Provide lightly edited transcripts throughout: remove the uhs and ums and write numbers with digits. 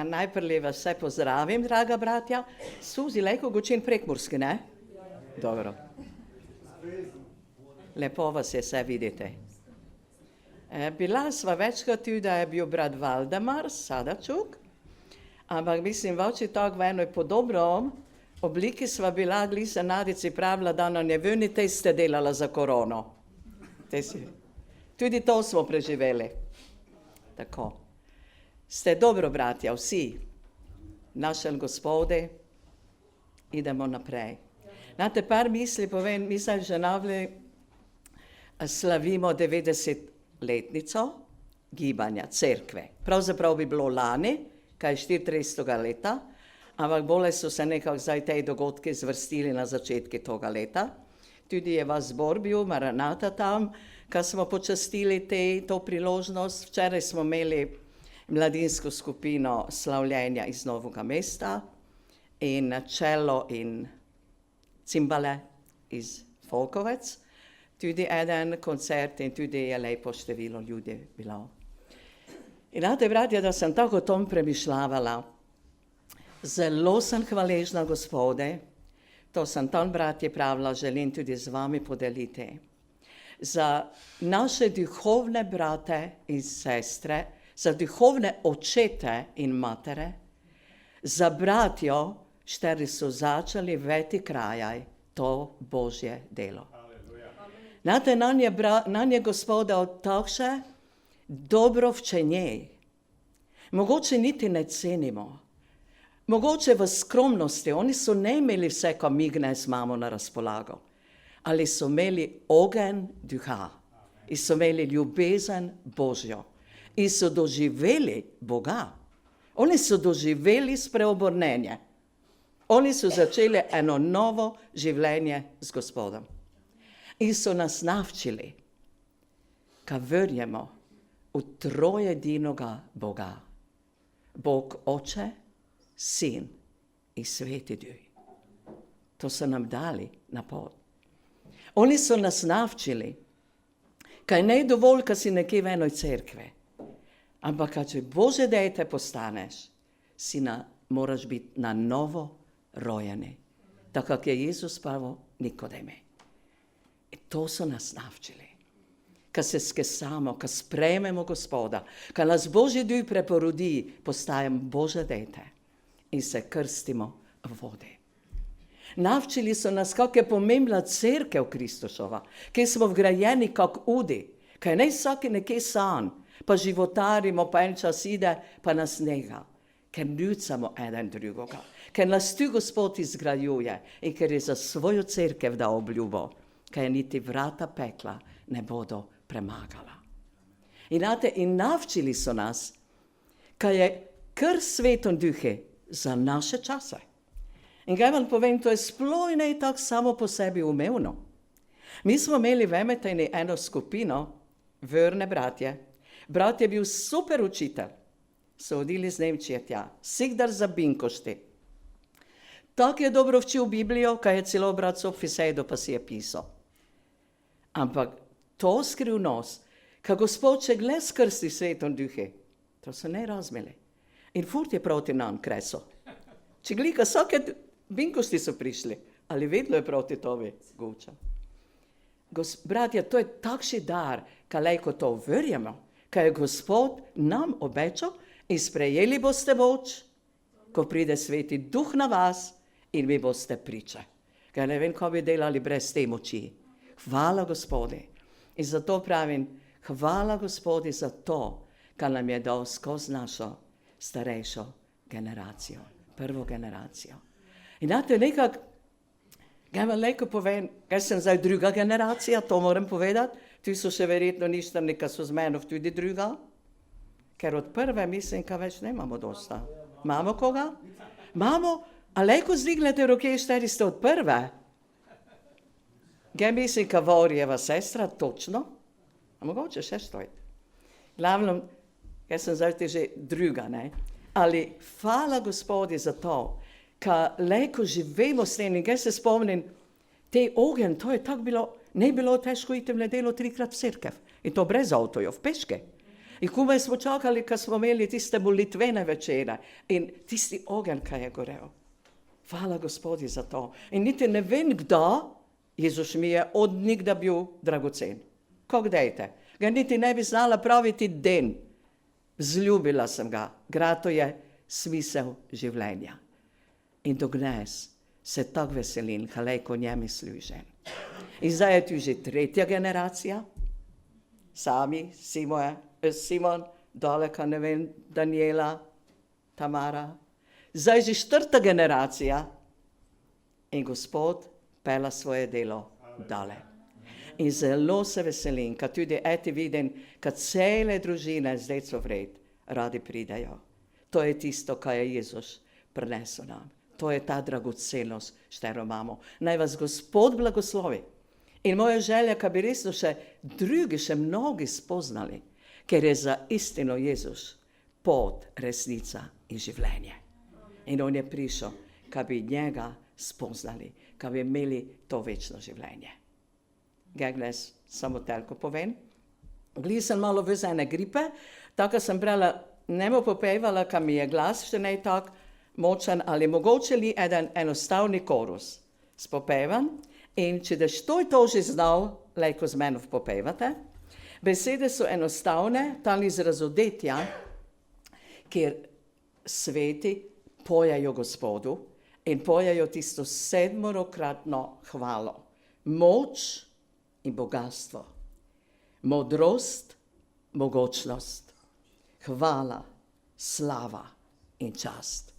najprve vas vse pozdravim, draga bratja. Suzi, lejko gočin prekmurski, ne? Dobro. Lepo vas je, vse vidite. Bila sva večkrat tudi, da je bil brat Valdemar Sadačuk, ampak mislim, voči tako v enoj podobnom obliki sva bila, gli se Nadici pravila, da na nevjeni teste delala za korono. Tudi to smo preživeli. Tako. Ste dobro, bratja, vsi. Našem Gospode, idemo naprej. Znate, par misli povem, mi se že navli slavimo 90-letnico gibanja, cerkve. Pravzaprav bi bilo lani, kaj je 34. leta, ampak bolje so se nekako zdaj te dogodke zvrstili na začetki toga leta. Tudi je vas zbor bil, Maranata tam, ko smo počastili to priložnost. Včeraj smo imeli mladinsko skupino slavljenja iz Novega mesta in čelo in cimbale iz Folkovec. Tudi eden koncert in tudi je lepo število ljudi bilo. In znate, bratje, da sem tako o tom premišljavala. Zelo sem hvaležna Gospode, to sem tam, bratje, pravila, želim tudi z vami podeliti. Za naše duhovne brate in sestre, za duhovne očete in matere, za bratjo, šteri so začeli veti krajaj to Božje delo. Znate, nam je Gospoda takše dobro včenjej. Mogoče niti ne cenimo. Mogoče v skromnosti, oni so ne imeli vse, ko mi danes imamo na razpolago, ali so imeli ogenj duha in so imeli ljubezen Božjo in so doživeli Boga. Oni so doživeli spreobrnenje. Oni so začeli eno novo življenje z Gospodom. In so nas navčili, ka verjemo v trojedinoga Boga. Bog Oče, Sin in Sveti Duh. To so nam dali na pot. Oni so nas navčili, kaj ne je dovolj, ka si nekje v enoj cerkve. Ampak, kad če Bože dete postaneš, moraš biti na novo rojeni. Tako, kak je Jezus pravil Nikodeme. In to so nas navčili. Kad se skesamo, kad sprejmemo Gospoda, kad nas Božji duh preporodi, postajamo Bože dete in se krstimo v vodi. Navčili so nas, kak je pomembna cerkev Kristušova, kjer smo vgrajeni kak udi, kaj ne vsaki nekje san, pa životarimo, pa en čas ide, pa nas nega, ker ljucamo eden drugoga, ker nas tu Gospod izgrajuje in ker je za svojo cerkev dal obljubo, kaj niti vrata pekla ne bodo premagala. In navčili so nas, kaj je kar Svetom duhe za naše čase. In kaj vam povem, to je sploh ne tako samo po sebi umevno. Mi smo imeli v Emeteni eno skupino, verne bratje. Brat je bil super učitelj. So hodili z Nemčije tja, sikdar za binkošti. Tako je dobro včil Biblijo, kaj je celo brat Sopfisedo pa si je pisal. Ampak to skrivnost, kaj Gospod če gle skrsti Svetom duhe, to so ne razmeli. In furt je proti nam kreso. Če glika, vsake binkošti so prišli, ali vedno je proti tovi guča. Bratje, to je takši dar, kaj lejko to verjamo, kaj je Gospod nam obečal in sprejeli boste moč, ko pride Sveti duh na vas in vi boste priče. Kaj ne vem, ko bi delali brez te moči. Hvala Gospodi. In zato pravim, hvala Gospodi za to, kar nam je dal skozi našo starejšo generacijo, prvo generacijo. In znate, nekako, kaj vam lejko povem, kaj sem zdaj druga generacija, to moram povedati, tu so še verjetno ništrni, ki so z menov tudi druga, ker od prve mislim, ka več nemamo dosta. Imamo koga? Imamo, a lejko zdignete roke, šteri ste od prve? Kaj mislim, ka Vorjeva sestra, točno? A mogoče še stojiti. Glavno, kaj sem zdaj že druga, ne? Ali hvala Gospodi za to, ka lejko živimo s tem in kaj se spomnim, te ogen, to je tako bilo, ne bilo težko iti v nedeljo 3-krat v cerkev. In to brez avtojev, v peške. In komaj smo čakali, ko smo imeli tiste molitvene večere in tisti ogenj, ki je gorel. Hvala Gospodi za to. In niti ne vem, kdaj Jezus mi je od nikda bil dragocen. Kako dejte? Ga niti ne bi znala praviti den. Zljubila sem ga. Grato je smisel življenja. In dognes se tako veselim, halejko njemi služen. In zdaj je tu že tretja generacija. Sami, Simon, daleka, ne vem, Daniela, Tamara. Zdaj že četrta generacija in Gospod pela svoje delo dale. In zelo se veselim, kad tudi vidim, kad cele družine zdaj so vred, radi pridejo. To je tisto, kar je Jezus prinesel nam. To je ta dragocenost, štero imamo. Naj vas Gospod blagoslovi. In moja želja, kad bi resno še drugi, še mnogi spoznali, ker je za istino Jezus pot, resnica in življenje. In on je prišel, kad bi njega spoznali, kad bi imeli to večno življenje. Gegles, samo telko povem. Gli sem malo vezane gripe, tako sem brala, nemo popevala, kad mi je glas še ne tak močan, ali mogoče li enostavni korus spopevan. In če daš to že znal, lejko z menom popevate, besede so enostavne, tam iz razodetja, kjer sveti pojajo Gospodu in pojajo tisto 7-kratno hvalo. Moč in bogatstvo, modrost, mogočnost, hvala, slava in čast.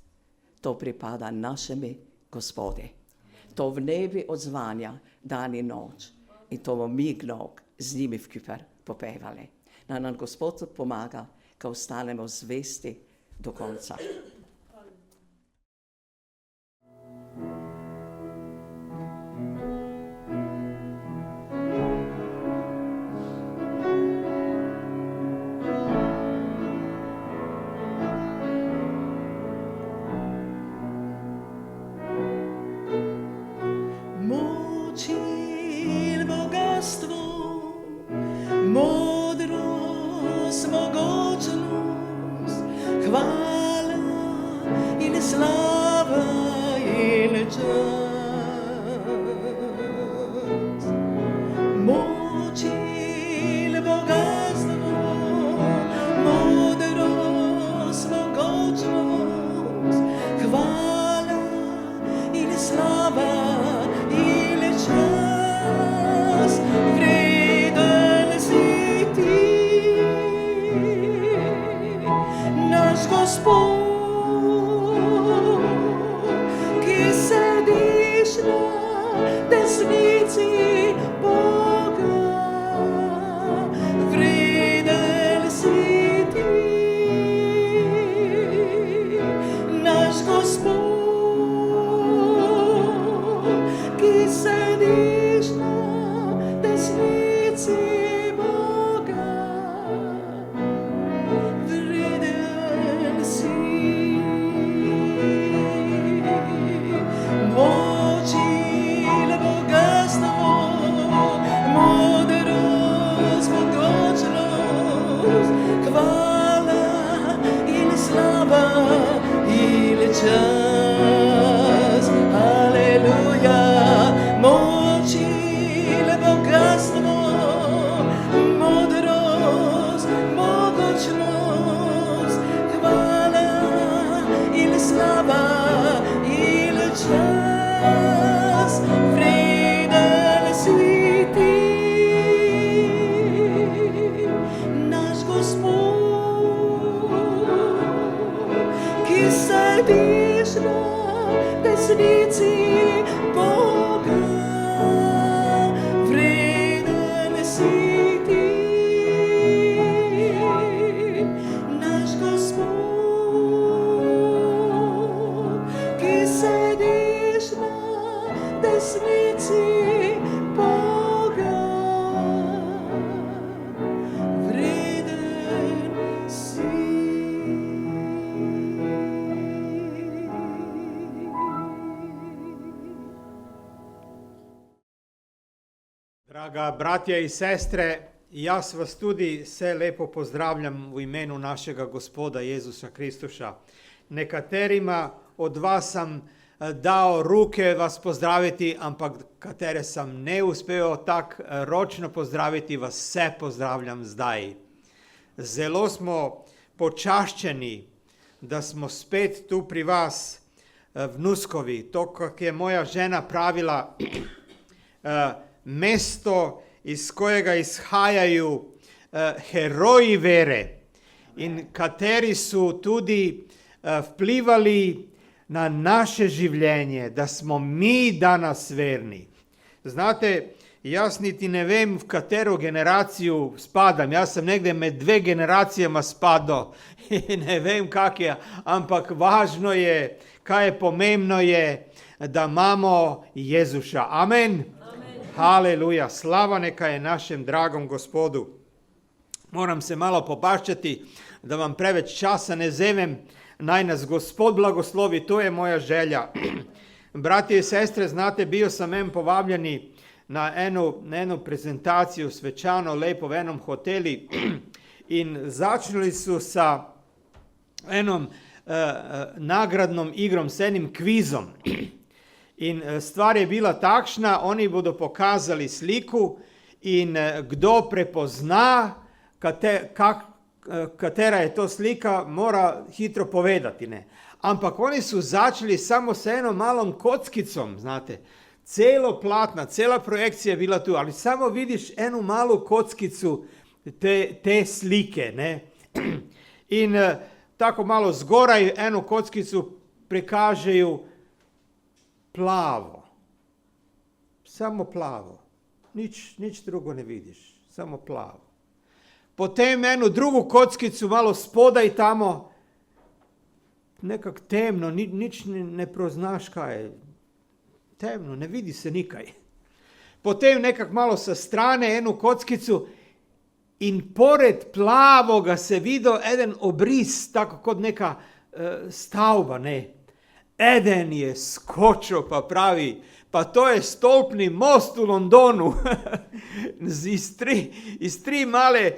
To pripada našemu Gospodi. To v nebi odzvanja dan in noč. In to bomo mi gnog z njimi v Kyper popevali. Da nam Gospod pomaga, ko ostanemo zvesti do konca. Draga bratje in sestre, Jaz vas tudi vse lepo pozdravljam v imenu našega Gospoda Jezusa Kristuša. Nekaterima od vas sem dal ruke vas pozdraviti, ampak katere sem ne uspel tako ročno pozdraviti, vas vse pozdravljam zdaj. Zelo smo počaščeni, da smo spet tu pri vas v Nuskovi. To, kak je moja žena pravila, mesto, iz kojega izhajajo heroji vere in kateri so tudi vplivali na naše življenje, da smo mi danes verni. Znate, jaz niti ne vem, v katero generacijo spadam. Jaz sem nekde med 2 generacijama spadal in ne vem, kak je, ampak važno je, kaj je pomembno je, da imamo Jezuša. Amen. Haleluja, slava neka je našem dragom Gospodu. Moram se malo popaščati, da vam preveč časa ne vzemem. Naj nas Gospod blagoslovi, to je moja želja. Bratje in sestre, znate, bio sam povabljeni na eno prezentacijo svečano, lepo v enom hoteli in začeli su sa enom nagradnom igrom, s enim kvizom. In stvar je bila takšna, oni bodo pokazali sliku in kdo prepozna, katera je to slika, mora hitro povedati. Ne? Ampak oni su začeli samo s enom malom kockicom, znate, celo platna, cela projekcija je bila tu, ali samo vidiš enu malu kockicu te slike. Ne? In tako malo zgoraj enu kockicu prikažeju plavo, samo plavo, nič drugo ne vidiš, samo plavo. Potem enu drugu kockicu malo spodaj tamo, nekak temno, nič ne proznaš kaj je, temno, ne vidi se nikaj. Potem nekak malo sa strane enu kockicu in pored plavoga se vidio eden obris, tako kot neka stavba, ne. Eden je skočio pa pravi, pa to je stolpni most u Londonu. iz tri male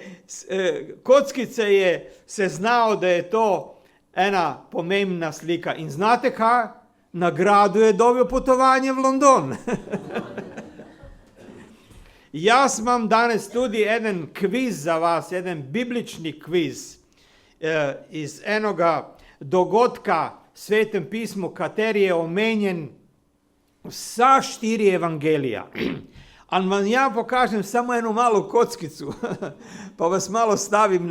kockice je se znao da je to ena pomembna slika. In znate kaj? Nagradu je dobio putovanje v London. Jaz imam danes tudi eden kviz za vas, eden biblični kviz iz enoga dogodka Svetem pismu, kateri je omenjen vsa 4 evangelija. Ali vam ja pokažem samo eno malu kockicu, pa vas malo stavim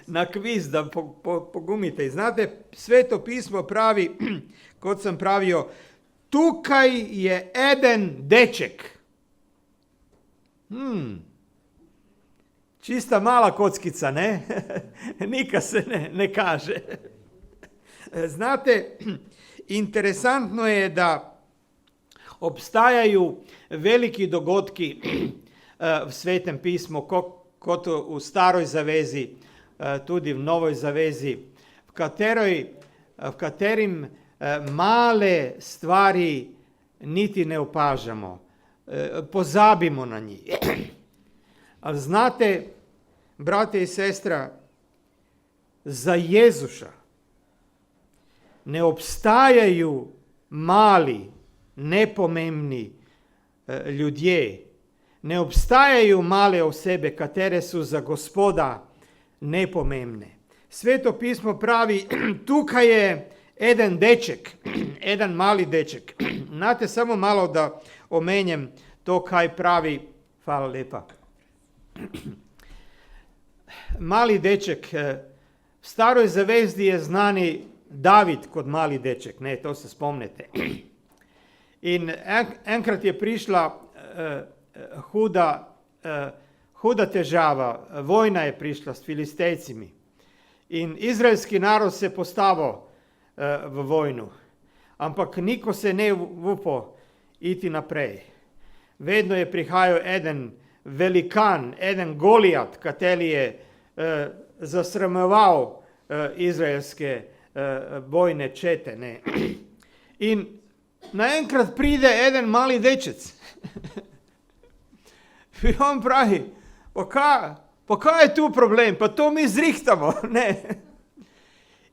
na kviz, da pogumite. Znate, Sveto pismo pravi, kot sam pravio, tukaj je eden deček. Čista mala kockica, ne? Nika se ne kaže. Znate, interesantno je da obstajaju veliki dogodki v Svetem pismu, kot v Staroj zavezi, tudi v Novoj zavezi, v katerim male stvari niti ne opažamo, pozabimo na njih. Ali znate, brate i sestra, za Jezuša ne obstajaju mali, nepomembni ljudje, ne obstajaju male osebe, katere su za Gospoda nepomembne. Sveto pismo pravi, tukaj je eden deček, eden mali deček. Znate, samo malo da omenjem to kaj pravi, hvala lepa. Mali deček, v Staroj zavezi je znani David kot mali deček, ne, to se spomnite. In enkrat je prišla huda težava, vojna je prišla s Filistejcimi. In izraelski narod se postavil v vojnu, ampak niko se ne upo iti naprej. Vedno je prihajal eden velikan, eden Golijat, kateri je zasramoval izraelske bojne čete. Ne. In naenkrat pride eden mali dečec. I on pravi, Pa kaj je tu problem? Pa to mi zrihtamo. Ne.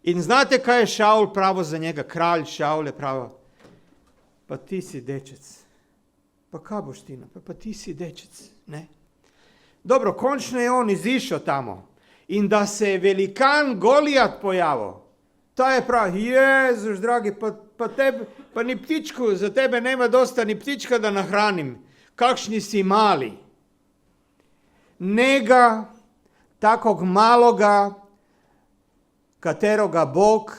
In znate, kaj je Šaul pravo za njega? Kralj Šaul je pravo. Pa ti si dečec. Pa kaj boš ti? Pa ti si dečec. Ne. Dobro, končno je on izišao tamo. In da se je velikan Golijat pojavil. Ta je prav, Jezus dragi, pa ni ptičku, za tebe nema dosta ni ptička da nahranim. Kakšni si mali. Njega, takog maloga, kateroga Bog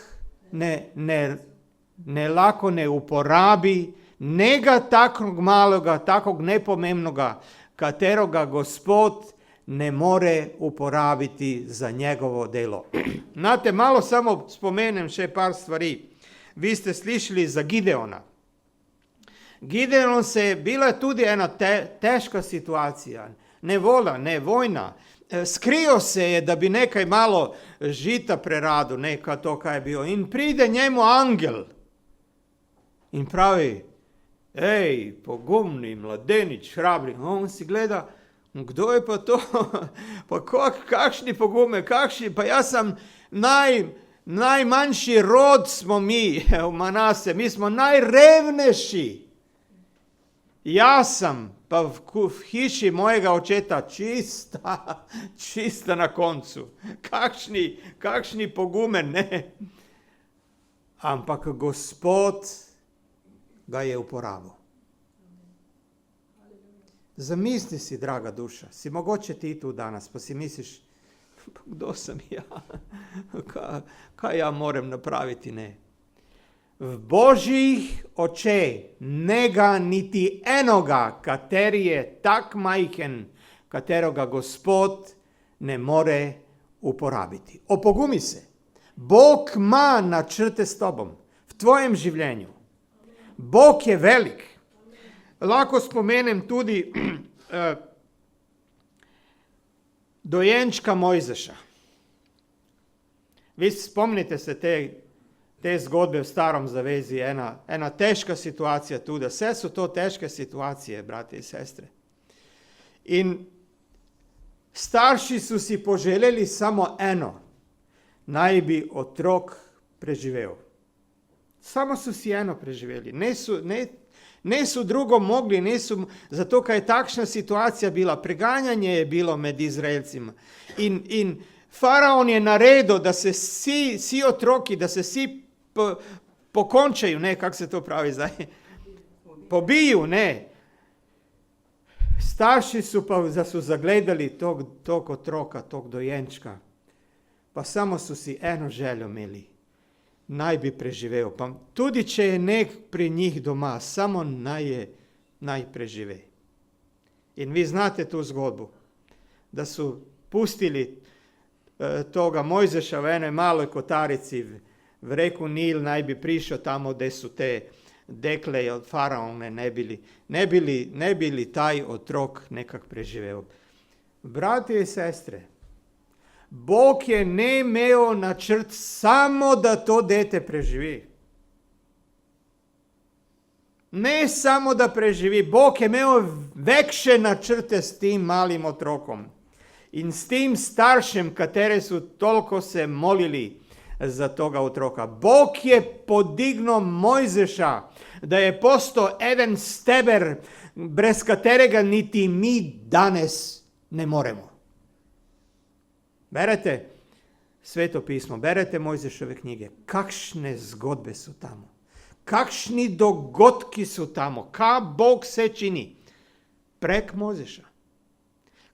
ne lako ne uporabi, njega takog maloga, takog nepomembnoga, kateroga Gospod ne more uporabiti za njegovo delo. Znate, malo samo spomenem še par stvari. Vi ste slišali za Gideona. Gideon bila tudi ena težka situacija. Ne voda, ne vojna. Skrio se je, da bi nekaj malo žita preradil, neka to kaj je bilo. In pride njemu angel. In pravi, ej, pogumni, mladenič, hrabri. On si gleda, kdo je pa to? Pa kakšni pogume, pa jaz sem najmanjši rod smo mi, v Manase, mi smo najrevnejši. Jaz sem pa v hiši mojega očeta čista na koncu. Kakšni pogumen, ne? Ampak Gospod ga je uporabil. Zamisli si, draga duša, si mogoče ti tu danes, pa si misliš, kdo sem ja? Kaj ja moram napraviti, ne? V Božjih očeh nega niti enoga, kateri je tak majhen, katerega Gospod ne more uporabiti. Opogumi se. Bog ima načrte s tobom, v tvojem življenju. Bog je velik. Lahko spomenem tudi dojenčka Mojzeša. Vi spomnite se te zgodbe v Starom zavezi, ena težka situacija tudi. Vse so to težke situacije, brate in sestre. In starši so si poželeli samo eno, naj bi otrok preživel. Samo so si eno preživeli, ne so drugo mogli, zato kaj je takšna situacija bila, preganjanje je bilo med Izraelcima. In faraon je naredil, da se vsi otroki, da se vsi pokončajo, ne, kako se to pravi zdaj, pobijo, ne. Starši so pa zagledali tog otroka, tog dojenčka, pa samo so si eno željo imeli, naj bi preživel. Pa tudi če je nek pri njih doma, samo naj prežive. In vi znate tu zgodbu, da so pustili toga Mojzeša v enoj maloj kotarici v reku Nil, naj bi prišel tamo, gdje su te dekle od faraone, ne bili taj otrok nekak preživel. Brati i sestre, Bog je ne imel načrt samo da to dete preživi. Ne samo da preživi, Bog je imel vekše načrte s tim malim otrokom. In s tim staršem, katere su toliko se molili za toga otroka. Bog je podignuo Mojzeša, da je postao jedan steber, brez katerega niti mi danes ne moremo. Berete Sveto pismo, berete Mojzešove knjige, kakšne zgodbe su tamo, kakšni dogodki su tamo, ka Bog se čini prek Mojzeša.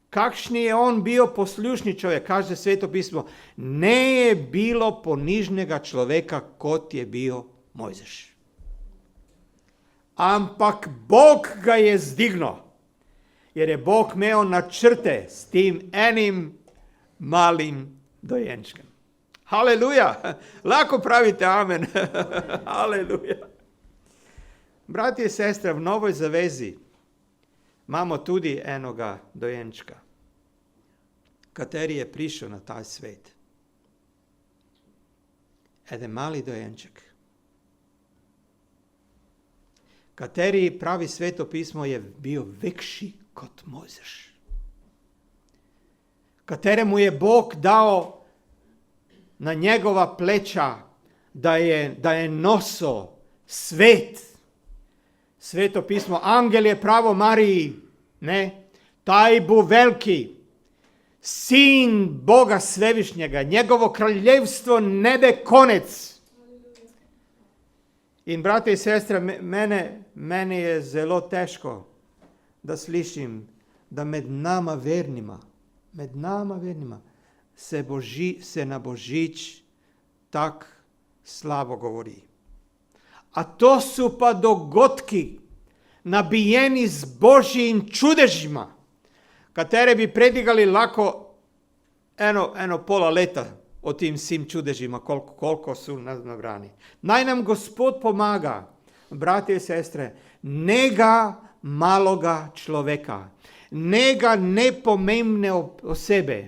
Kakšni je on bio poslušni čovjek, kaže Sveto pismo, ne je bilo ponižnega človeka kot je bio Mojzeš. Ampak Bog ga je zdignuo, jer je Bog imeo načrte s tim enim malim dojenčkem. Haleluja! Lako pravite amen. Haleluja! Brati i sestre, v Novoj zavezi imamo tudi enoga dojenčka, kateri je prišel na taj svet. Eden mali dojenček, kateri pravi Sveto pismo je bio vekši kot Mojzeš. kateremu je Bog dao na njegova pleća da je noso svet. Sveto pismo, angel je pravo Mariji, ne? Taj bu veliki, sin Boga svevišnjega, njegovo kraljevstvo nebe konec. In brate i sestre, meni je zelo teško da slišim da med nama vernima se na Božić tak slabo govori. A to su pa dogodki nabijeni z Božjim čudežima, katere bi predigali lako eno pola leta o tim svim čudežima, koliko su nabrani. Naj nam Gospod pomaga, brate i sestre, nega maloga človeka, nega nepomembne osebe,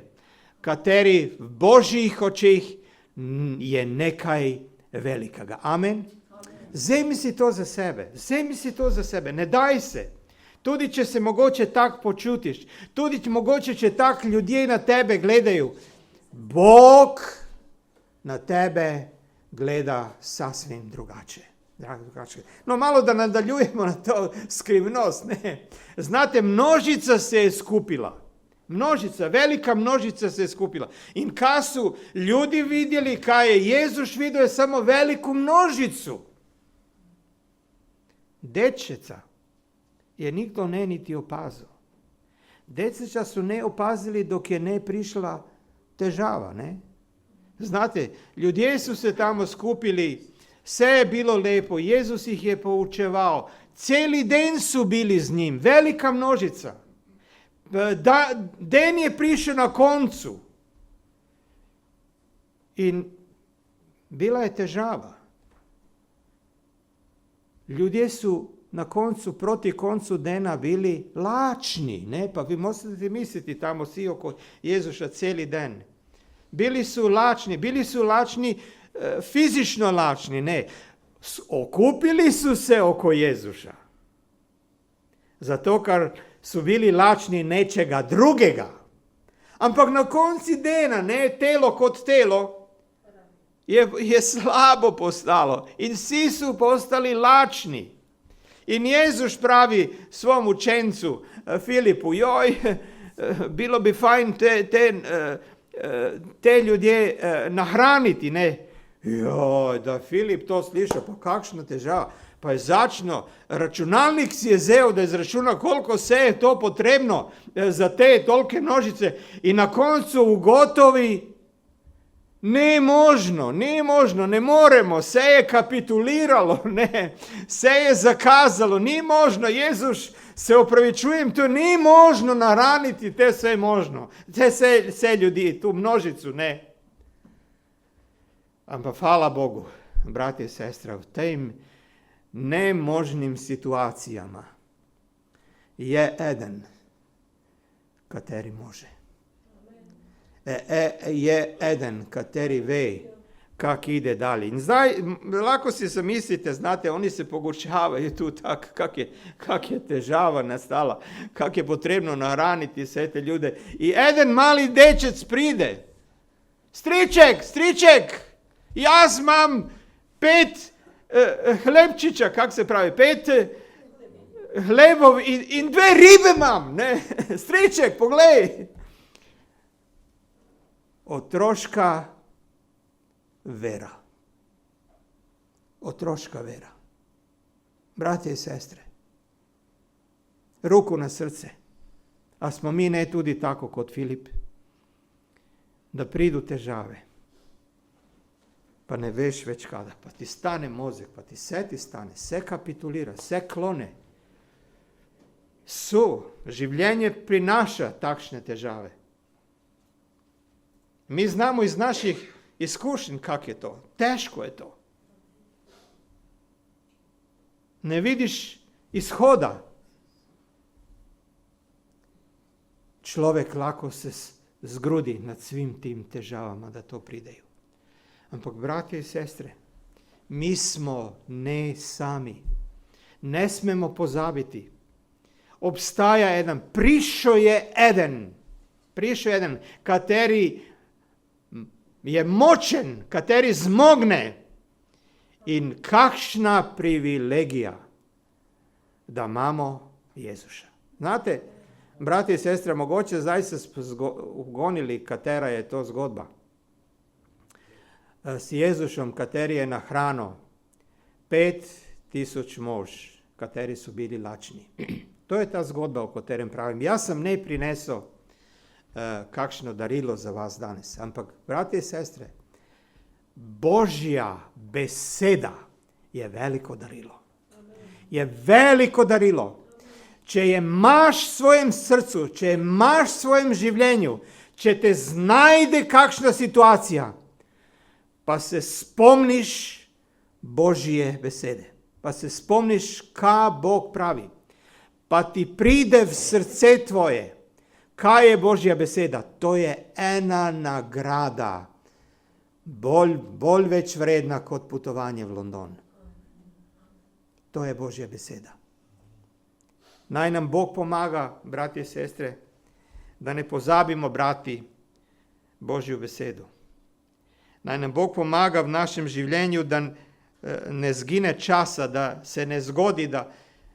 kateri v Božjih očeh je nekaj velikega. Amen. Vzemi si to za sebe, ne daj se. Tudi če se mogoče tak počutiš, tudi mogoče če tak ljudje na tebe gledaju, Bog na tebe gleda sasvim drugače. No, malo da nadaljujemo na to skrivnost. Ne. Znate, množica se je skupila. Velika množica se je skupila. In kaj su ljudi vidjeli, kaj je Jezus vidio, je samo veliku množicu. Dečeca je nikdo ne niti opazil. Dečeca su ne opazili dok je ne prišla težava. Ne? Znate, ljudje su se tamo skupili, sve je bilo lepo, Jezus ih je poučeval, cijeli den su bili z njim, velika množica. Den je prišao na koncu. In bila je težava. Ljudje su na koncu, proti koncu dena bili lačni, ne? Pa vi možete misliti tamo svi oko Jezuša cijeli den. Bili su lačni, fizično lačni, ne. Okupili su se oko Jezuša. Zato ker su bili lačni nečega drugega. Ampak na konci dena, ne, telo kot telo, je slabo postalo. In vsi su postali lačni. In Jezus pravi svom učencu Filipu, joj, bilo bi fajn te ljudje nahraniti, ne. Joj, da Filip to sliša, pa kakšna težava. Pa je začno, računalnik si je vzel, da izračuna koliko se je to potrebno za te tolke množice i na koncu ugotovi, ne možno, ne moremo, se je kapituliralo, ne, se je zakazalo, ni možno, Jezus, se opravičujem, to ni možno nahraniti te sve možno, te sve ljudi, tu množicu, ne. Ampak hvala Bogu, brati i sestra, v tem nemožnim situacijama je eden, kateri može. Je eden, kateri ve, kak ide dalje. In zdaj, lako si zamislite, znate, oni se pogučavaju tu tak, kak je težava nastala, kak je potrebno nahraniti sve te ljude. I eden mali dečec pride. Striček, jaz imam 5 hlebčiča, kak se pravi, 5 hlebov in 2 ribe imam, ne, striček, poglej. Otroška vera. Brate i sestre, ruku na srce, a smo mi ne tudi tako kot Filip, da pridu težave, pa ne veš več kada, pa ti stane mozak, pa ti stane, se kapitulira, se klone. Življenje prinaša takšne težave. Mi znamo iz naših izkušenj, kak je to. Teško je to. Ne vidiš izhoda. Človek lako se zgrudi nad svim tim težavama, da to pridejo. Ampak, bratje i sestre, mi smo ne sami. Ne smemo pozabiti. Obstaja eden, prišao je eden, prišel jedan, kateri je močen, kateri zmogne. In kakšna privilegija, da imamo Jezuša. Znate, brati in sestre, mogoče zdaj se ugonili, katera je to zgodba. S Jezušom, kateri je nahranil 5000 mož, kateri so bili lačni. To je ta zgodba, o katerem pravim. Jaz sem ne prinesel kakšno darilo za vas danes, ampak, brati in sestre, Božja beseda je veliko darilo. Je veliko darilo. Če je imaš v svojem srcu, če je imaš v svojem življenju, če te znajde kakšna situacija, pa se spomniš Božje besede, pa se spomniš, kaj Bog pravi, pa ti pride v srce tvoje, kaj je Božja beseda, to je ena nagrada, bolj več vredna kot potovanje v London. To je Božja beseda. Naj nam Bog pomaga, bratje in sestre, da ne pozabimo brati Božjo besedo. Naj nam Bog pomaga v našem življenju, da ne zgine časa, da se ne zgodi, da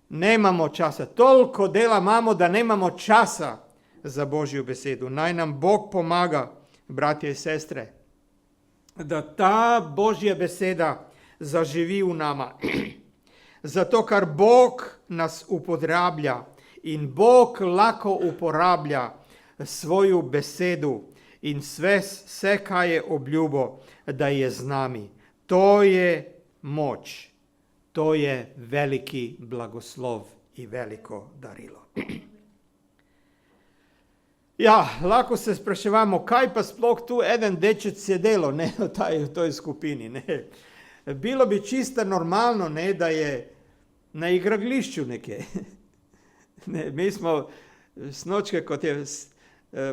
nemamo časa. Toliko dela imamo, da nemamo časa za Božjo besedo. Naj nam Bog pomaga, bratje in sestre, da ta Božja beseda zaživi v nama. Zato, ker Bog nas uporablja in Bog lahko uporablja svojo besedo in vse, kaj je obljubo, da je z nami. To je moč, to je veliki blagoslov in veliko darilo. Ja, lahko se spraševamo, kaj pa sploh tu eden dečec sedelo, ne, v toj skupini, ne. Bilo bi čisto normalno, ne, da je na igrališču nekje. Ne, mi smo snočke, kot je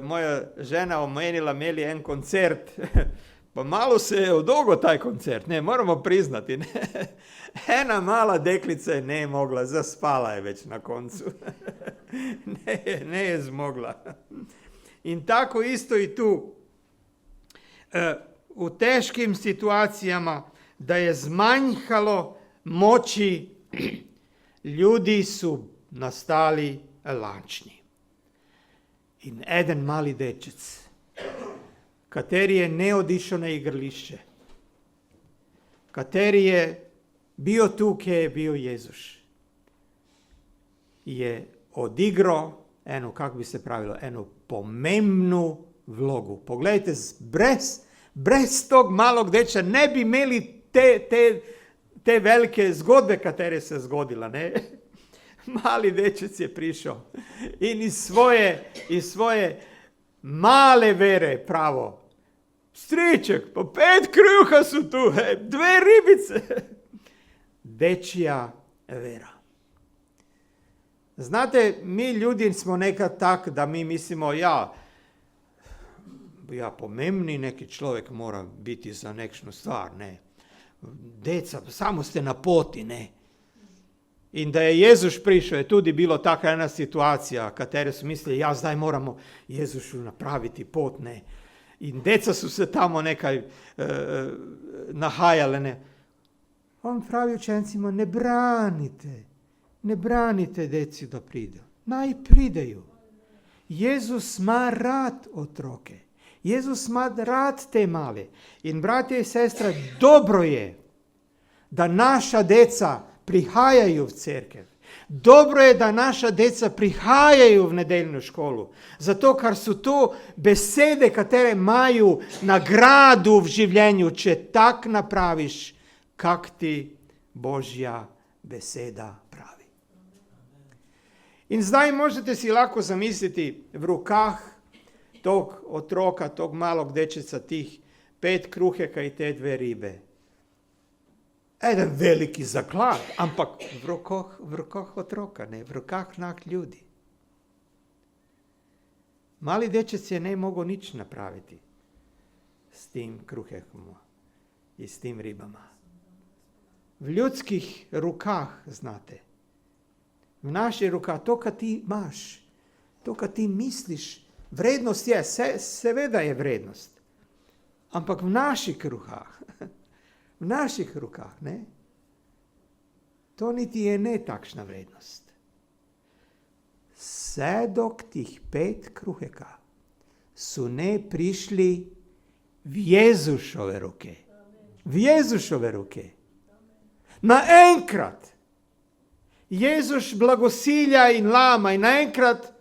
moja žena omenila, imeli en koncert, pa malo se je dolgo taj koncert, ne, moramo priznati, ne. Ena mala deklica je ne mogla, zaspala je već na koncu. Ne je zmogla. In tako isto i tu. U teškim situacijama, da je zmanjkalo moći, ljudi su nastali lačni. In eden mali dečec, kateri je ne odišao na igrališće, kateri je bio tu, kje je bio Jezuš, je odigrao eno, kako bi se pravilo, eno pomembnu vlogu. Pogledajte, brez tog malog deča ne bi imeli te velike zgodbe, katere se zgodila, ne? Mali dečec je prišao in iz svoje male vere pravo. Striček, pa 5 kruha su tu, 2 ribice. Dečija vera. Znate, mi ljudi smo nekad tak, da mi mislimo, ja, pomembni neki človek mora biti za nekšnu stvar, ne. Deca, samo ste na poti, ne. In da je Jezuš prišao, je tudi bilo taka ena situacija, katere su mislili, ja, zdaj moramo Jezušu napraviti pot, ne. In deca su se tamo nekaj nahajale, ne. On pravi učencima, ne branite deci da pridejo. Naj pridejo. Jezus ima rad otroke. Jezus ima rad te male. In bratje in sestre, dobro je, da naša deca prihajajo v cerkev. Dobro je, da naša deca prihajajo v nedeljno školu. Zato, ker so to besede, katere imajo nagradu v življenju, če tak napraviš, kak ti Božja beseda pravi. In zdaj možete si lahko zamisliti v rokah tog otroka, tog malog dečeca, tih 5 kruheka in te 2 ribe. Eden veliki zaklad, ampak v rokah otroka, ne, v rokah ljudi. Mali dečec je ne mogel nič napraviti s tim kruhekom in s tim ribama. V ljudskih rokah, znate, v naši rokah, to, kar ti imaš, to, kar ti misliš, Vrednost je, seveda je vrednost. Ampak v naših rukah, ne? To niti je ne takšna vrednost. Vse dok tih 5 kruheka su ne prišli v Jezušove ruke. V Jezušove ruke. Naenkrat Jezus blagosilja in lama in naenkrat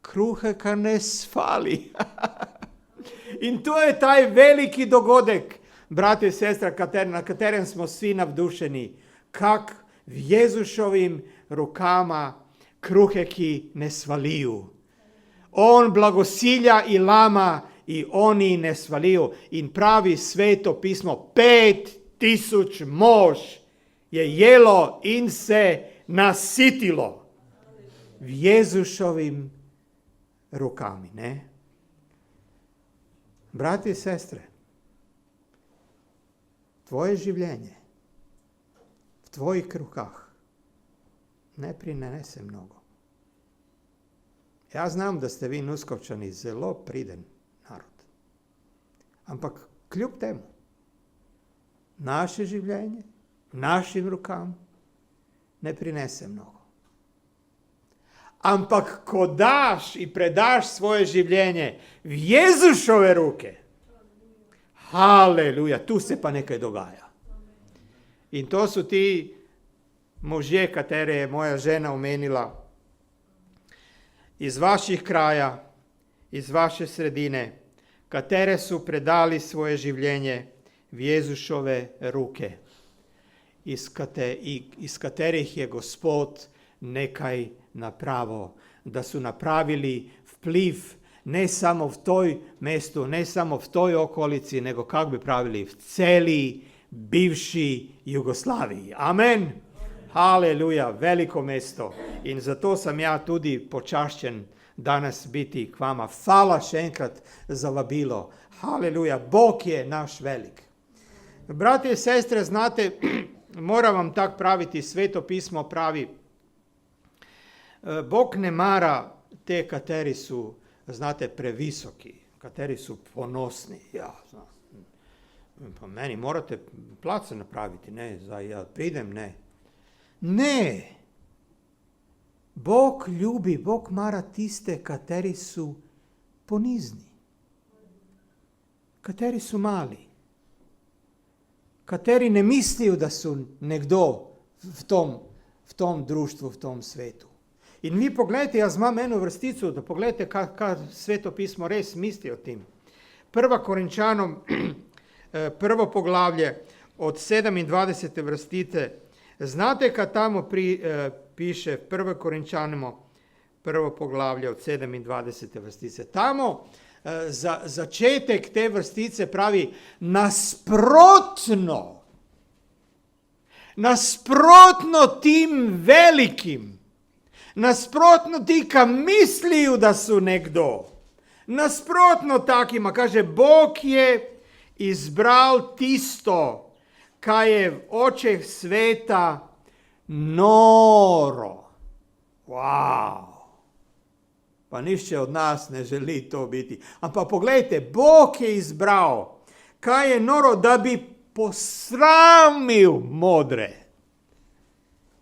kruheka ne svali. In to je taj veliki dogodek, brate in sestra, na katerem smo svi navdušeni, kak v Jezušovim rukama kruheki ne svaliju. On blagosilja i lama i oni ne svaliju. In pravi sveto pismo, 5000 mož je jelo in se nasitilo v Jezušovim rukami, ne? Brati i sestre, tvoje življenje v tvojih rukah ne prinese mnogo. Ja znam, da ste vi Nuskovčani zelo priden narod. Ampak kljub temu, naše življenje našim rukam ne prinese mnogo. Ampak ko daš i predaš svoje življenje v Jezušove ruke, haleluja, tu se pa nekaj dogaja. In to su ti možje, katere je moja žena omenila, iz vaših kraja, iz vaše sredine, katere su predali svoje življenje v Jezušove ruke, iz katerih je Gospod nekaj napravo, da su napravili vpliv ne samo v toj mestu, ne samo v toj okolici, nego kako bi pravili v celi bivši Jugoslaviji. Amen. Haleluja, veliko mesto. In zato sam ja tudi počašćen danas biti k vama. Hvala še enkrat za vabilo. Haleluja, Bog je naš velik. Brate i sestre, znate, moram vam tak praviti, Sveto pismo pravi, Bog ne mara te kateri su, znate, previsoki, kateri su ponosni. Ja, pa meni morate place napraviti, ne, za ja pridem, ne. Ne, Bog ljubi, Bog mara tiste, kateri su ponizni, kateri su mali, kateri ne misliju da su nekdo v tom društvu, v tom svetu. In vi pogledajte, jaz imam eno vrstico, da pogledajte, kaj Sveto pismo res misli o tem. 1. Korinčanom, 1. poglavlje, od 27. vrstice, znate, kaj tamo piše 1. Korinčanima, 1. poglavlje, od 27. vrstice. Tamo za začetek te vrstice pravi nasprotno tim velikim, nasprotno ti, ka misliju da su nekdo, nasprotno takima, kaže, Bog je izbral tisto, kaj je v očeh sveta noro. Wow! Pa nišče od nas ne želi to biti. Ampak pogledajte, Bog je izbral, kaj je noro, da bi posramil modre.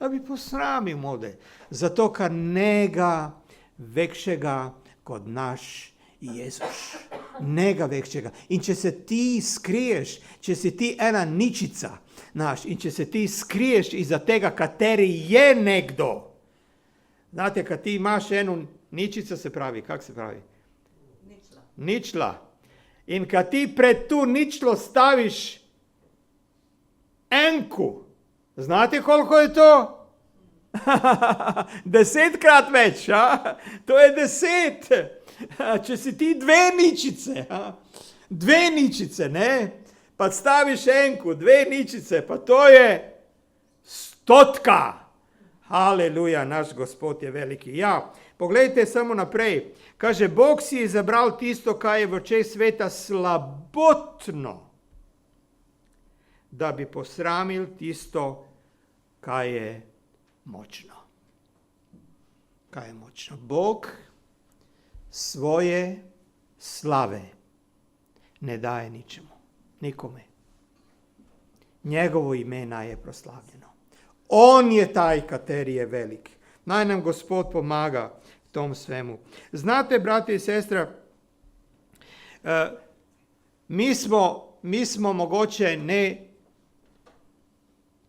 Da bi posramil modre. Zato, ker nega vekšega kot naš Jezus. Nega vekšega. In če se ti skriješ, če si ti ena ničica naš, in če se ti skriješ iza tega, kateri je nekdo. Znate, kad ti imaš eno ničico, se pravi, kak se pravi? Ničla. In kad ti pred tu ničlo staviš enku, znate koliko je to? 10-krat več, a? To je 10. Če si ti 2 ničice, a? 2 ničice, ne? Pa staviš enku, 2 ničice, pa to je 100. Haleluja, naš Gospod je veliki. Ja, pogledajte samo naprej. Kaže, Bog si je izabral tisto, kaj je v očeh sveta slabotno, da bi posramil tisto, kaj je močno. Kaj je močno? Bog svoje slave ne daje ničemu, nikome. Njegovo imena je proslavljeno. On je taj kateri je velik. Naj nam Gospod pomaga v tom svemu. Znate, brate i sestra, mi smo mogoče ne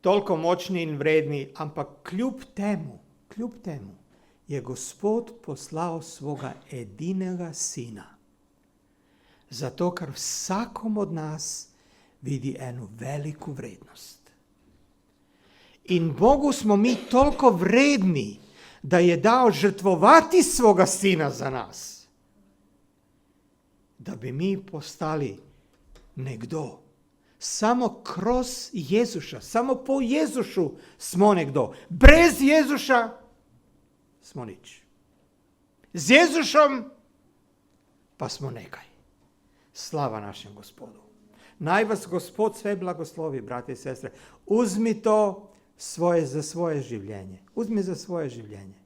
toliko močni in vredni, ampak kljub temu je Gospod poslal svoga edinega sina. Zato, ker vsakom od nas vidi eno veliku vrednost. In Bogu smo mi toliko vredni, da je dao žrtvovati svoga sina za nas. Da bi mi postali nekdo. Samo kroz Jezuša, samo po Jezušu smo nekdo. Brez Jezuša smo nič. Z Jezušom pa smo nekaj. Slava našem Gospodu. Naj vas Gospod sve blagoslovi, brate i sestre. Uzmi to za svoje življenje. Uzmi za svoje življenje.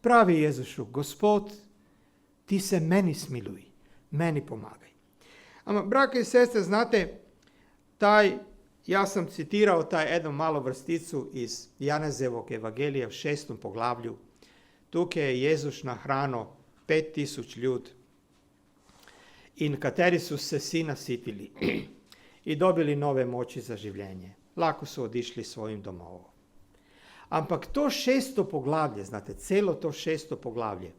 Pravi Jezušu, Gospod, ti se meni smiluj, meni pomagaj. Ampak, brate i sestre, znate, ja sam citirao taj jednu malo vrsticu iz Janezevog evangelija v 6. poglavlju. Tukaj je Jezus nahrano 5000 ljudi in kateri su se vsi nasitili i dobili nove moći za življenje. Lako su odišli svojim domovom. Ampak to 6. poglavlje, znate, celo to 6. poglavlje,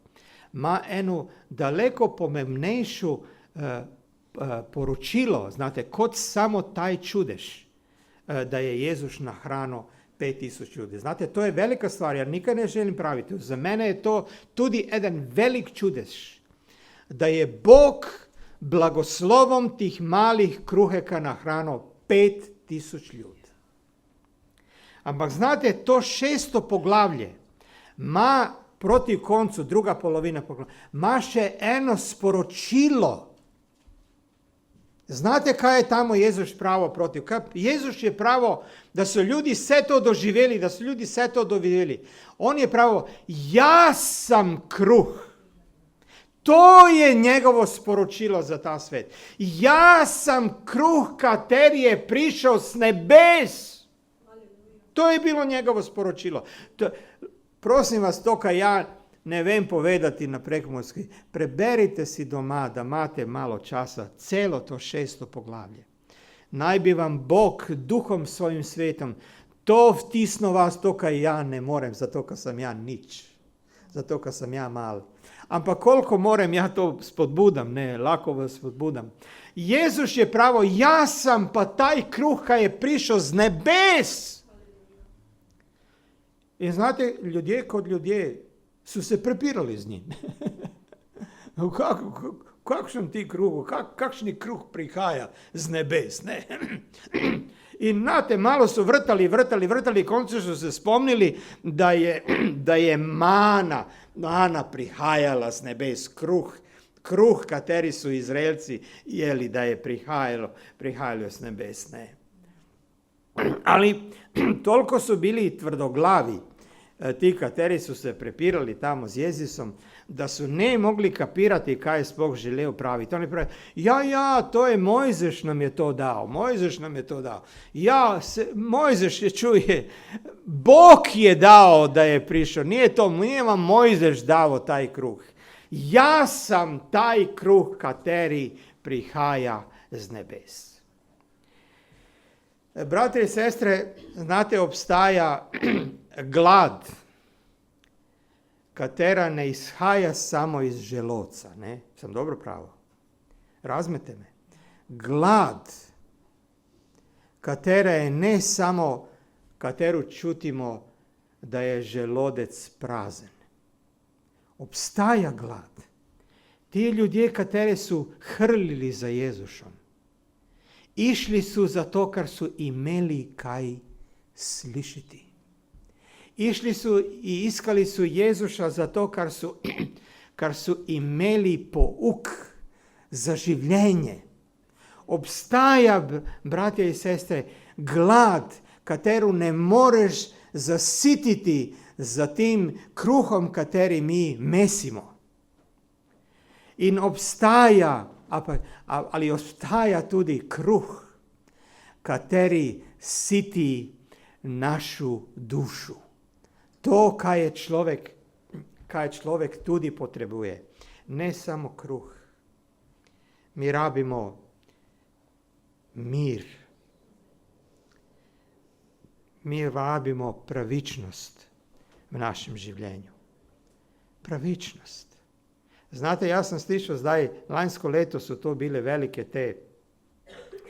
ima eno daleko pomembnejšu poročilo, znate, kot samo taj čudež, da je Jezus nahrano 5000 ljudi. Znate, to je velika stvar, ja nikad ne želim praviti. Za mene je to tudi jedan velik čudež, da je Bog blagoslovom tih malih kruheka nahrano 5000 ljudi. Ampak znate, to 6. poglavlje ima proti koncu, druga polovina poglavlja, ima še eno sporočilo. Znate kaj je tamo Jezus pravo protiv? Jezus je pravo da su ljudi sve to doživjeli, On je pravo, ja sam kruh. To je njegovo sporočilo za ta svet. Ja sam kruh kateri je prišao s nebes. To je bilo njegovo sporočilo. Prosim vas, to kaj ja ne vem povedati na prekmurski, preberite si doma, da imate malo časa, celo to 6. poglavlje. Naj bi vam Bog duhom svojim svetom to vtisno vas, to kaj ja ne morem, zato ker sem ja nič, zato ker sem ja mal. Ampak koliko morem, ja to spodbudam, ne, lako vas spodbudam. Jezus je pravo, ja sam pa taj kruh kaj je prišel z nebes. In znate, ljudje kot ljudje su se prepirali z njim. Kakšen ti kruh, kakšni kruh prihaja z nebes, ne? In znate, malo su vrtali, koncu su se spomnili da je mana prihajala z nebes, kruh kateri su Izraelci jeli, da je prihajalo z nebes, ne? Ali toliko su bili tvrdoglavi, ti kateri su se prepirali tamo z Jezusom, da su ne mogli kapirati kaj je Bog želeo praviti. Oni pravi, to je Mojzeš nam je to dao. Mojzeš je čuje, Bog je dao da je prišao, nije vam Mojzeš dao taj kruh. Ja sam taj kruh kateri prihaja z nebes. Brate i sestre, znate, obstaja glad, katera ne izhaja samo iz želoca, ne? Sam dobro pravo? Razmete me. Glad, katera je ne samo, kateru čutimo da je želodec prazen. Obstaja glad. Ti ljudje, katere su hrlili za Jezušom, išli su zato, ker su imeli kaj slišiti. Išli su i iskali su Jezuša zato, ker su imeli pouk za življenje. Obstaja, bratje i sestre, glad, kateru ne moreš zasititi za tim kruhom, kateri mi mesimo. In obstaja, ali obstaja tudi kruh, kateri siti našu dušu. To, kaj človek tudi potrebuje. Ne samo kruh. Mi rabimo mir. Mi rabimo pravičnost v našem življenju. Pravičnost. Znate, jaz sem slišal zdaj, lansko leto so to bile velike te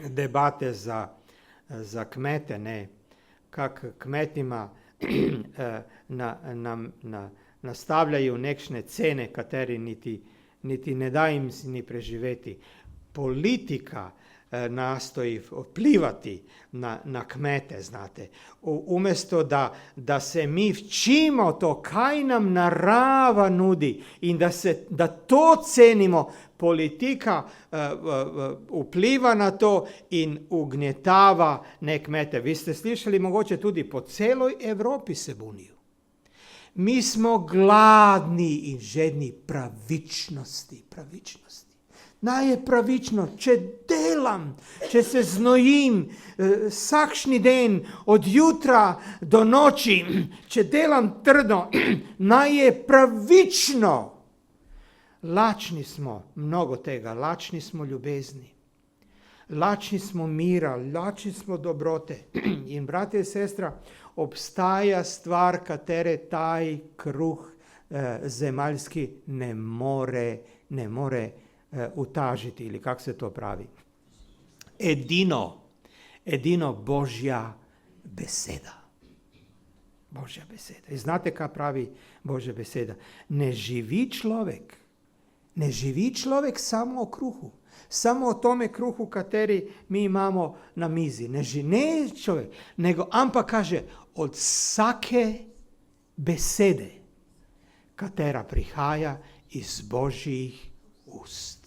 debate za kmete, ne, kak kmetima nastavljaju nekšne cene, kateri niti ne da im ni preživeti. Politika nastoji vplivati na kmete, znate. Umjesto da se mi včimo to, kaj nam narava nudi in da to cenimo, politika vpliva na to in ugnjetava ne kmete. Vi ste slišali, mogoče tudi po celoj Evropi se bunijo. Mi smo gladni in žedni pravičnosti. Naj je pravično, če delam, če se znojim vsakšni den, od jutra do noči, če delam trdo, naj je pravično. Lačni smo mnogo tega, lačni smo ljubezni, lačni smo mira, lačni smo dobrote. In bratje in sestra, obstaja stvar, katere taj kruh zemaljski ne more utažiti, ili kako se to pravi. Edino Božja beseda. Božja beseda. I znate kaj pravi Božja beseda? Ne živi človek samo o kruhu. Samo o tome kruhu, kateri mi imamo na mizi. Ne človek, nego ampak kaže od vsake besede, katera prihaja iz Božjih ust.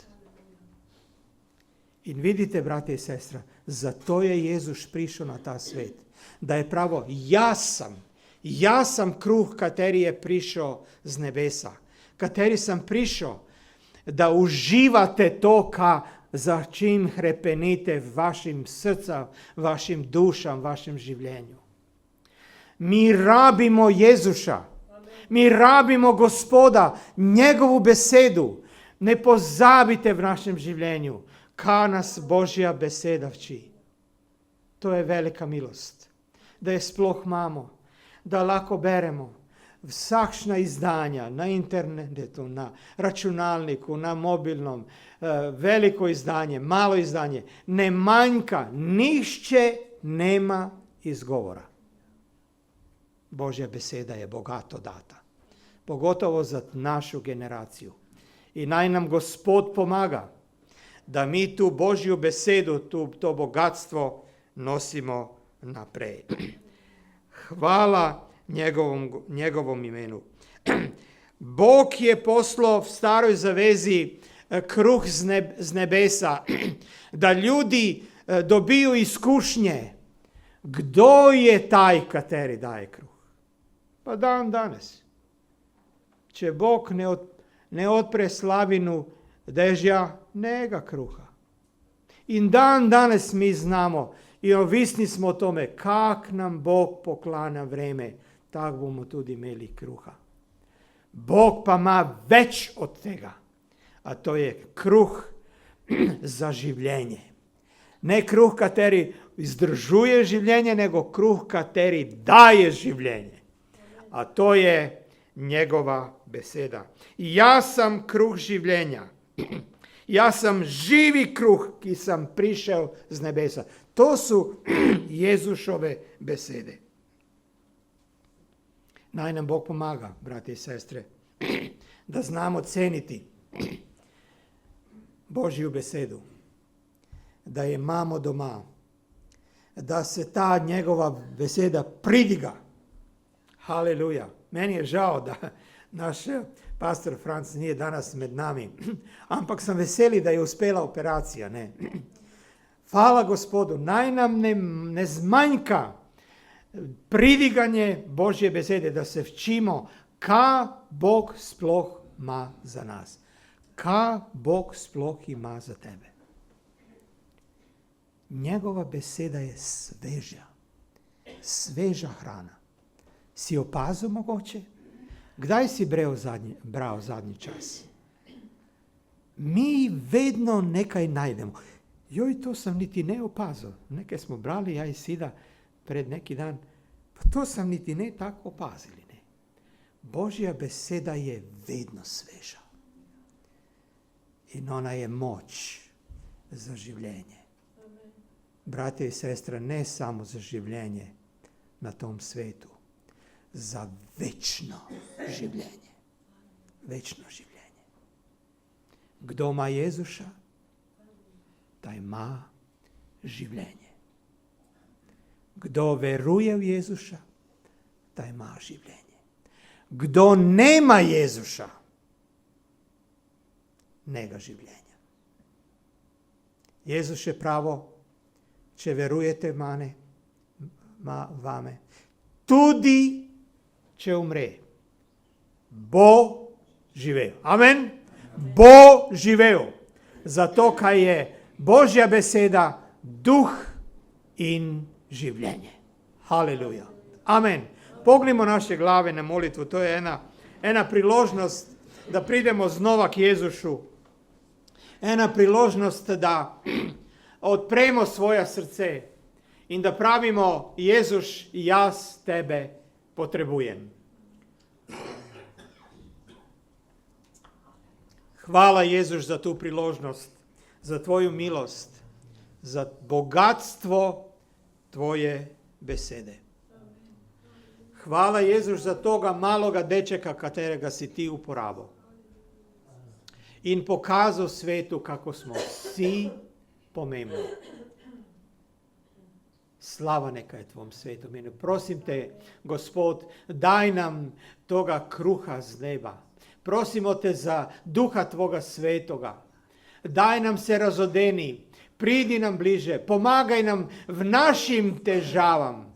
In vidite, brate in sestra, zato je Jezus prišel na ta svet. Da je pravo, jaz sam kruh, kateri je prišel z nebesa. Kateri sem prišel, da uživate to, za čim hrepenite v vašim srca, vašim dušam, vašem življenju. Mi rabimo Jezuša. Mi rabimo Gospoda, njegovu besedu. Ne pozabite v našem življenju, kaj nas Božja beseda vči. To je velika milost, da je sploh imamo, da lahko beremo vsakšna izdanja na internetu, na računalniku, na mobilnom, veliko izdanje, malo izdanje. Ne manjka, nišče nema izgovora. Božja beseda je bogato data, pogotovo za našo generaciju. I naj nam Gospod pomaga, da mi tu Božju besedu, to bogatstvo nosimo naprej. Hvala njegovom imenu. Bog je poslao v staroj zavezi kruh z nebesa, da ljudi dobiju iskušnje. Kdo je taj, kateri daje kruh? Pa dan danes. Če Bog ne odpre slavinu dežja, nega kruha. In dan danes mi znamo i ovisni smo o tome kak nam Bog poklanja vreme, tak bomo tudi imeli kruha. Bog pa ima več od tega, a to je kruh za življenje. Ne kruh, kateri izdržuje življenje, nego kruh, kateri daje življenje. A to je njegova beseda. Jaz sem kruh življenja. Jaz sem živi kruh, ki sem prišel z nebesa. To su Jezušove besede. Naj nam Bog pomaga, brati i sestre, da znamo ceniti Božju besedu, da je imamo doma, da se ta njegova beseda pridiga. Haleluja. Meni je žao da naš pastor Franc nije danas med nami, ampak sam veseli da je uspela operacija. Ne? Hvala Gospodu, naj nam ne zmanjka pridiganje Božje besede, da se včimo, kaj Bog sploh ima za nas. Ka Bog sploh ima za tebe. Njegova beseda je sveža hrana. Si opazil mogoče? Kdaj si bral zadnji čas? Mi vedno nekaj najdemo. Joj, to sem niti ne opazil. Nekaj smo brali, ja i Sida, pred neki dan. Pa to sem niti ne tako opazili. Ne? Božja beseda je vedno sveža. In ona je moč za življenje. Brate i sestre, ne samo za življenje na tom svetu, za večno življenje. Večno življenje. Kdo ima Jezuša, taj ima življenje. Kdo veruje v Jezuša, taj ima življenje. Kdo nema Jezuša, nega življenja. Jezus je pravo, če verujete vame, tudi če umre, bo živel. Amen? Bo živel. Zato, kaj je Božja beseda, duh in življenje. Haleluja. Amen. Pognimo naše glave na molitvu. To je ena priložnost, da pridemo znova k Jezušu. Ena priložnost, da odpremo svoje srce in da pravimo, Jezus, jaz tebe potrebujem. Hvala, Jezus, za tu priložnost, za tvoju milost, za bogatstvo tvoje besede. Hvala, Jezus, za toga maloga dečeka, katerega si ti uporabil. In pokazal svetu, kako smo vsi pomembni. Slava neka je tvom svetu. Prosim te, Gospod, daj nam toga kruha z neba. Prosimo te za duha tvoga svetoga. Daj nam se razodeni, pridi nam bliže, pomagaj nam v našim težavam.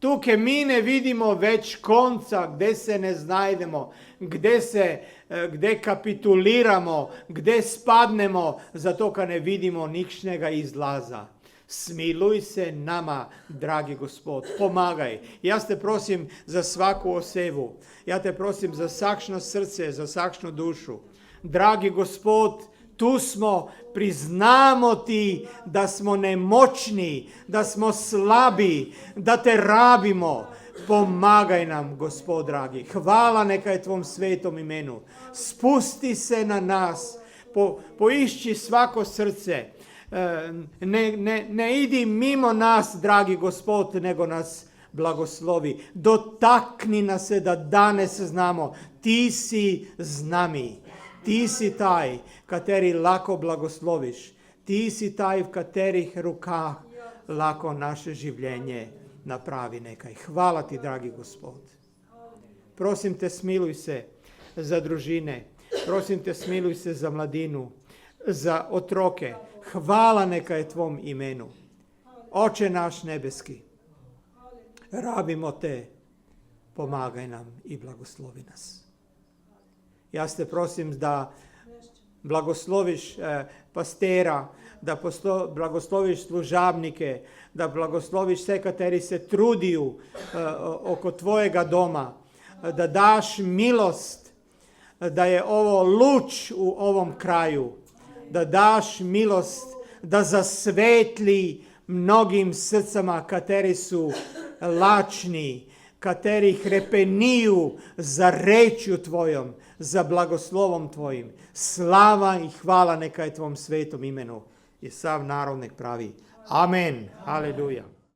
Tukaj mi ne vidimo več konca, gde se ne znajdemo, gde kapituliramo, gde spadnemo, zato ker ne vidimo nikšnega izlaza. Smiluj se nama, dragi Gospod, pomagaj. Jaz te prosim za svaku osebu, jaz te prosim za vsakšno srce, za vsakšno dušu. Dragi Gospod, tu smo, priznamo ti, da smo nemočni, da smo slabi, da te rabimo. Pomagaj nam, Gospod dragi. Hvala neka je tvom svetom imenu. Spusti se na nas, poišči svako srce. Ne idi mimo nas, dragi Gospod, nego nas blagoslovi. Dotakni nas se, da danes znamo, ti si z nami. Ti si taj, kateri lako blagosloviš. Ti si taj, v katerih rukah lako naše življenje napravi nekaj. Hvala ti, dragi Gospod. Prosim te, smiluj se za družine. Prosim te, smiluj se za mladinu, za otroke. Hvala neka je tvom imenu. Oče naš nebeski, rabimo te, pomagaj nam i blagoslovi nas. Jaz te prosim, da blagosloviš pastera, da blagosloviš služabnike, da blagosloviš vse, kateri se trudijo oko tvojega doma, da daš milost, da je ovo luč v ovom kraju, da daš milost, da zasvetli mnogim srcama, kateri su lačni, kateri hrepenijo za rečju tvojom, za blagoslovom tvojim. Slava i hvala neka je tvom svetom imenu. I sav narod nek pravi. Amen. Haleluja.